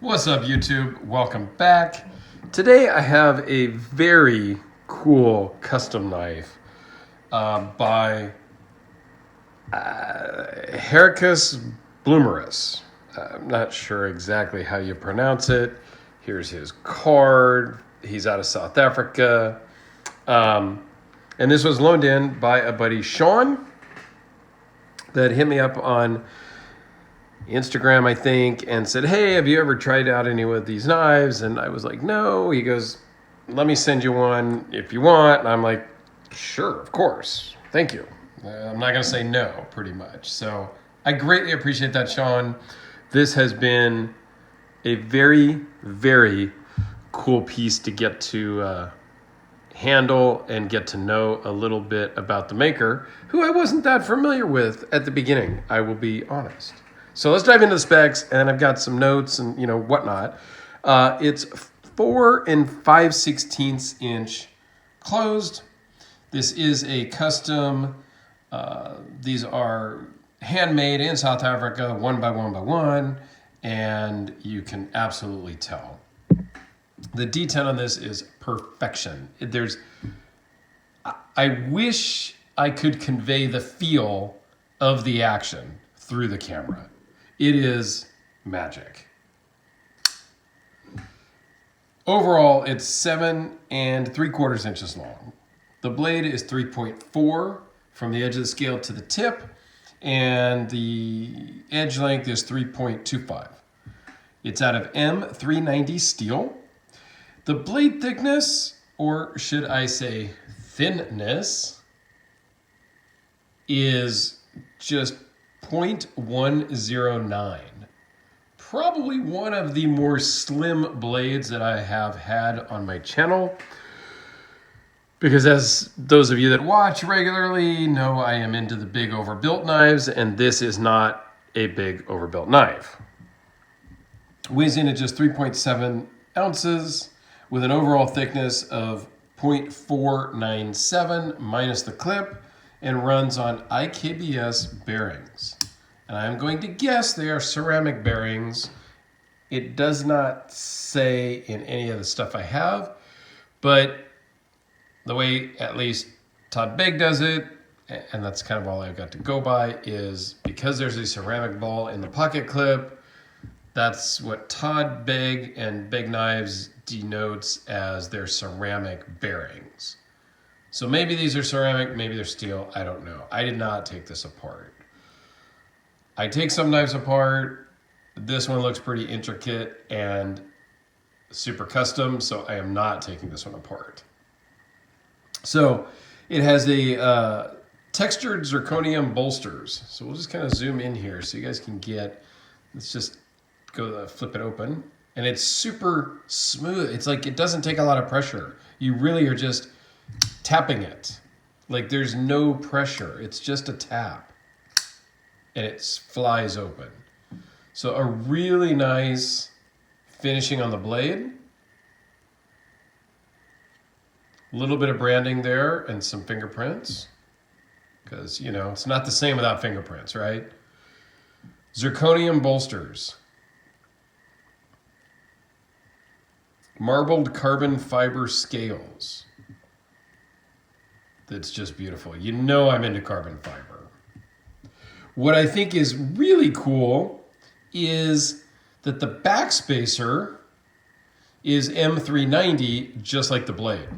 What's up, YouTube? Welcome back. Today I have a very cool custom knife by Herucus Blomerus. I'm not sure exactly how you pronounce it. Here's his card. He's out of South Africa. And this was loaned in by a buddy, Sean, that hit me up on Instagram, I think, and said, hey, have you ever tried out any of these knives? And I was like, no. He goes, let me send you one if you want. And I'm like, sure, of course. Thank you. I'm not going to say no, pretty much. So I greatly appreciate that, Sean. This has been a very, very cool piece to get to handle and get to know a little bit about the maker, who I wasn't that familiar with at the beginning, I will be honest. So let's dive into the specs, and I've got some notes and whatnot. It's 4 5/16 inch closed. This is a custom. These are handmade in South Africa, 1 by 1 by 1, and you can absolutely tell. The D10 on this is perfection. I wish I could convey the feel of the action through the camera. It is magic. Overall, it's 7 3/4 inches long. The blade is 3.4 from the edge of the scale to the tip, and the edge length is 3.25. It's out of M390 steel. The blade thickness, or should I say thinness, is just 0.109. Probably one of the more slim blades that I have had on my channel, because as those of you that watch regularly know, I am into the big overbuilt knives, and this is not a big overbuilt knife. Weighs in at just 3.7 ounces with an overall thickness of 0.497 minus the clip, and runs on IKBS bearings. And I'm going to guess they are ceramic bearings. It does not say in any of the stuff I have, but the way at least Todd Begg does it, and that's kind of all I've got to go by, is because there's a ceramic ball in the pocket clip, that's what Todd Begg and Begg Knives denotes as their ceramic bearings. So maybe these are ceramic, maybe they're steel, I don't know. I did not take this apart. I take some knives apart. This one looks pretty intricate and super custom, so I am not taking this one apart. So it has a textured zirconium bolsters. So we'll just kind of zoom in here so you guys can get, let's just go flip it open. And it's super smooth. It's like it doesn't take a lot of pressure. You really are just tapping it. Like there's no pressure. It's just a tap. And it flies open. So a really nice finishing on the blade. A little bit of branding there and some fingerprints. Because, it's not the same without fingerprints, right? Zirconium bolsters. Marbled carbon fiber scales. That's just beautiful. I'm into carbon fiber. What I think is really cool is that the backspacer is M390, just like the blade.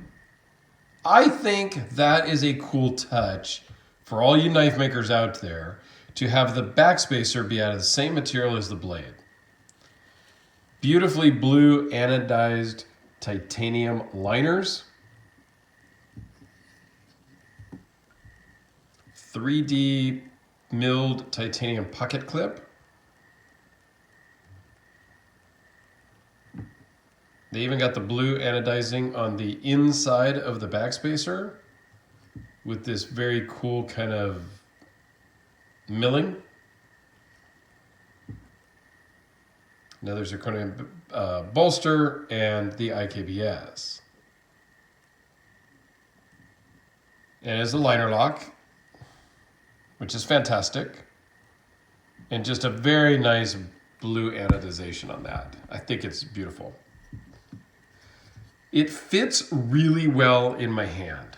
I think that is a cool touch for all you knife makers out there to have the backspacer be out of the same material as the blade. Beautifully blue anodized titanium liners. 3D milled titanium pocket clip. They even got the blue anodizing on the inside of the backspacer with this very cool kind of milling. Another zirconium bolster and the IKBS. And it's a liner lock, which is fantastic. And just a very nice blue anodization on that. I think it's beautiful. It fits really well in my hand.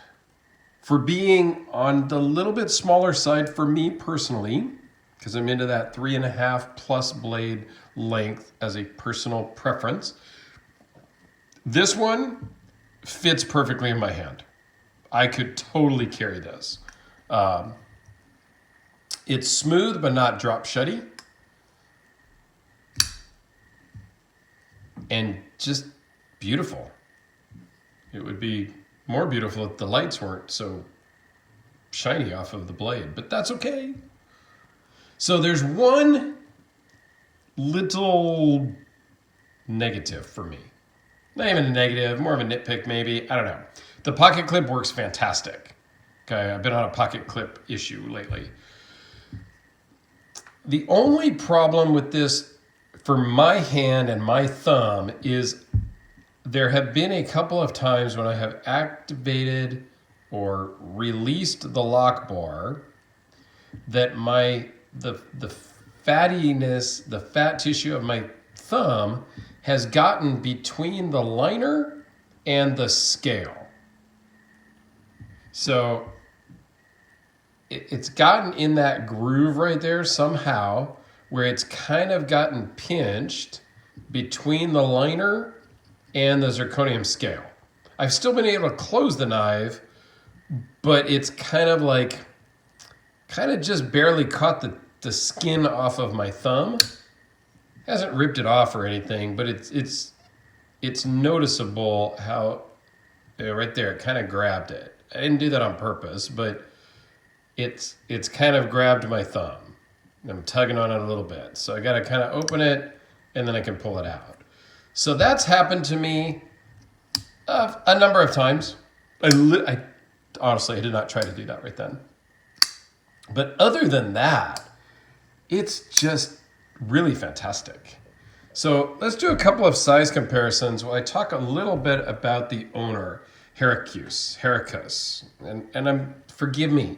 For being on the little bit smaller side for me personally, because I'm into that 3.5 plus blade length as a personal preference, this one fits perfectly in my hand. I could totally carry this. It's smooth but not drop shutty. And just beautiful. It would be more beautiful if the lights weren't so shiny off of the blade, but that's okay. So there's one little negative for me. Not even a negative, more of a nitpick maybe. I don't know. The pocket clip works fantastic. Okay, I've been on a pocket clip issue lately. The only problem with this for my hand and my thumb is there have been a couple of times when I have activated or released the lock bar that the fattiness, the fat tissue of my thumb has gotten between the liner and the scale. So it's gotten in that groove right there somehow where it's kind of gotten pinched between the liner and the zirconium scale. I've still been able to close the knife, but it's kind of just barely caught the skin off of my thumb. Hasn't ripped it off or anything, but it's noticeable how right there it kind of grabbed it. I didn't do that on purpose, but it's kind of grabbed my thumb. I'm tugging on it a little bit. So I got to kind of open it and then I can pull it out. So that's happened to me a number of times. I honestly did not try to do that right then. But other than that, it's just really fantastic. So let's do a couple of size comparisons while I talk a little bit about the owner, Herucus. And forgive me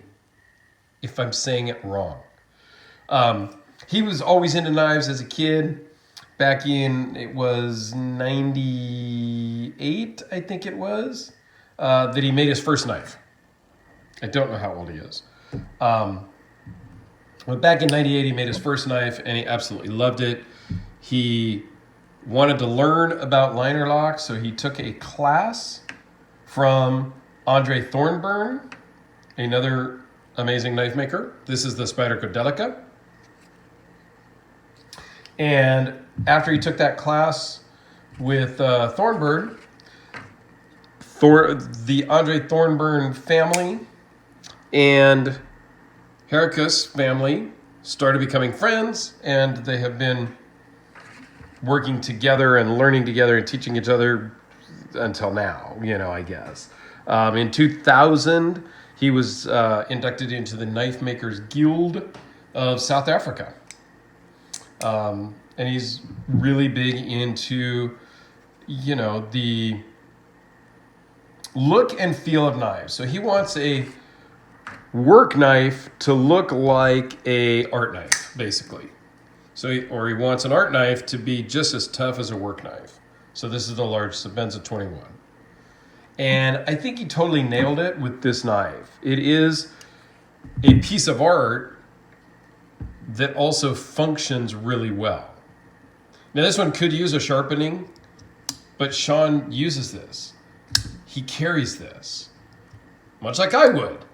if I'm saying it wrong. He was always into knives as a kid. Back in, it was 98, I think it was, that he made his first knife. I don't know how old he is. But back in 98, he made his first knife, and he absolutely loved it. He wanted to learn about liner locks, so he took a class from Andre Thornburn, another amazing knife maker. This is the Spyderco Delica. And after he took that class with Thornburn, the Andre Thornburn family and Herucus family started becoming friends, and they have been working together and learning together and teaching each other until now, I guess. In 2000, he was inducted into the Knife Makers Guild of South Africa. And he's really big into, the look and feel of knives. So he wants a work knife to look like a art knife, basically. He wants an art knife to be just as tough as a work knife. So this is the large Sebenza 21. And I think he totally nailed it with this knife. It is a piece of art that also functions really well. Now this one could use a sharpening, but Sean uses this. He carries this, much like I would.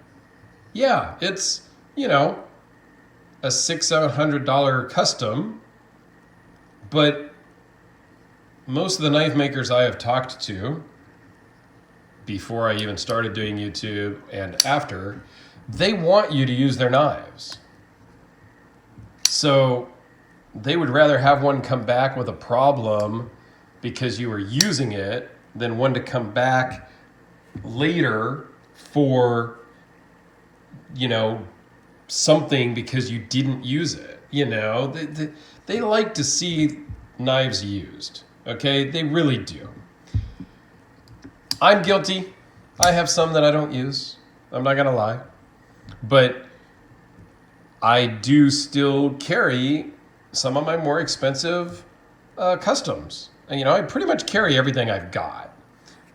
Yeah, it's, a $600-700 custom, but most of the knife makers I have talked to before I even started doing YouTube and after, they want you to use their knives. So they would rather have one come back with a problem because you were using it than one to come back later for, something because you didn't use it. They like to see knives used. Okay, they really do. I'm guilty. I have some that I don't use. I'm not gonna lie. But I do still carry some of my more expensive customs. And, I pretty much carry everything I've got.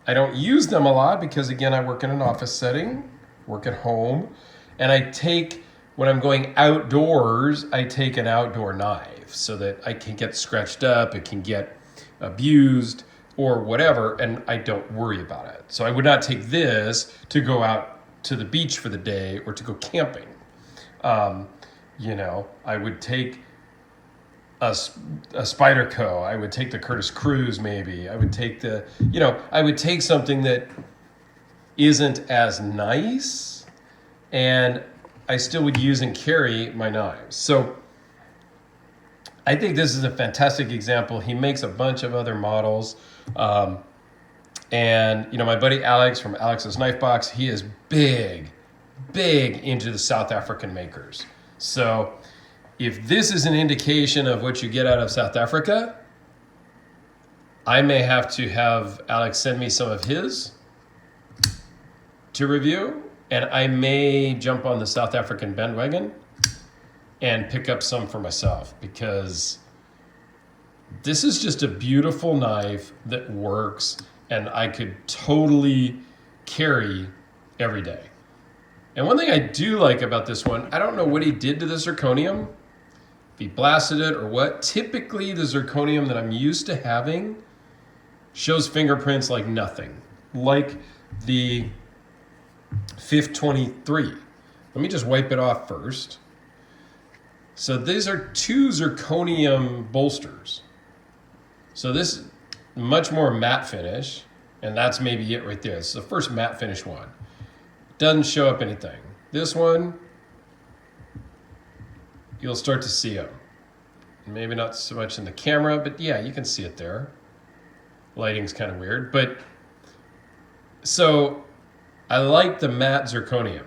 I don't use them a lot because, again, I work in an office setting, work at home, and when I'm going outdoors, I take an outdoor knife so that I can get scratched up, it can get abused or whatever, and I don't worry about it. So I would not take this to go out to the beach for the day or to go camping. I would take a Spyderco. I would take the Curtis Cruise maybe. I would take I would take something that isn't as nice, and I still would use and carry my knives. So I think this is a fantastic example. He makes a bunch of other models. And my buddy Alex from Alex's Knife Box, he is big into the South African makers. So if this is an indication of what you get out of South Africa, I may have to have Alex send me some of his to review, and I may jump on the South African bandwagon and pick up some for myself, because this is just a beautiful knife that works and I could totally carry every day. And one thing I do like about this one, I don't know what he did to the zirconium, if he blasted it or what. Typically the zirconium that I'm used to having shows fingerprints like nothing, like the 523. Let me just wipe it off first. So these are 2 zirconium bolsters. So this is much more matte finish, and that's maybe it right there. It's the first matte finish one. Doesn't show up anything. This one, you'll start to see them. Maybe not so much in the camera, but yeah, you can see it there. Lighting's kind of weird, but so I like the matte zirconium.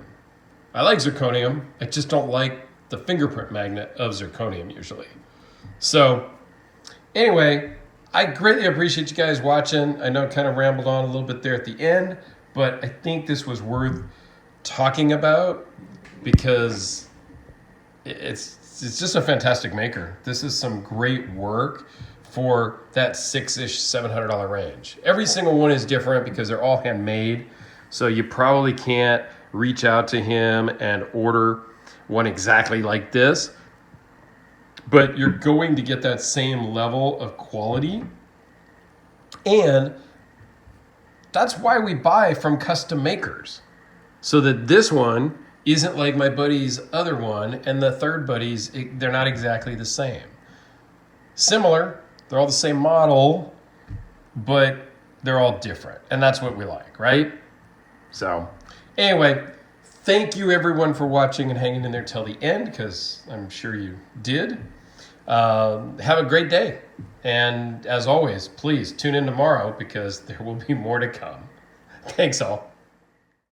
I like zirconium. I just don't like the fingerprint magnet of zirconium usually. So anyway, I greatly appreciate you guys watching. I know I kind of rambled on a little bit there at the end, but I think this was worth talking about because it's just a fantastic maker. This is some great work for that $600-ish, $700 range. Every single one is different because they're all handmade. So you probably can't reach out to him and order one exactly like this, but you're going to get that same level of quality. And that's why we buy from custom makers, so that this one isn't like my buddy's other one, and the third buddy's, they're not exactly the same. Similar, they're all the same model, but they're all different. And that's what we like, right? So anyway, thank you everyone for watching and hanging in there till the end, because I'm sure you did. Have a great day. And as always, please tune in tomorrow because there will be more to come. Thanks all.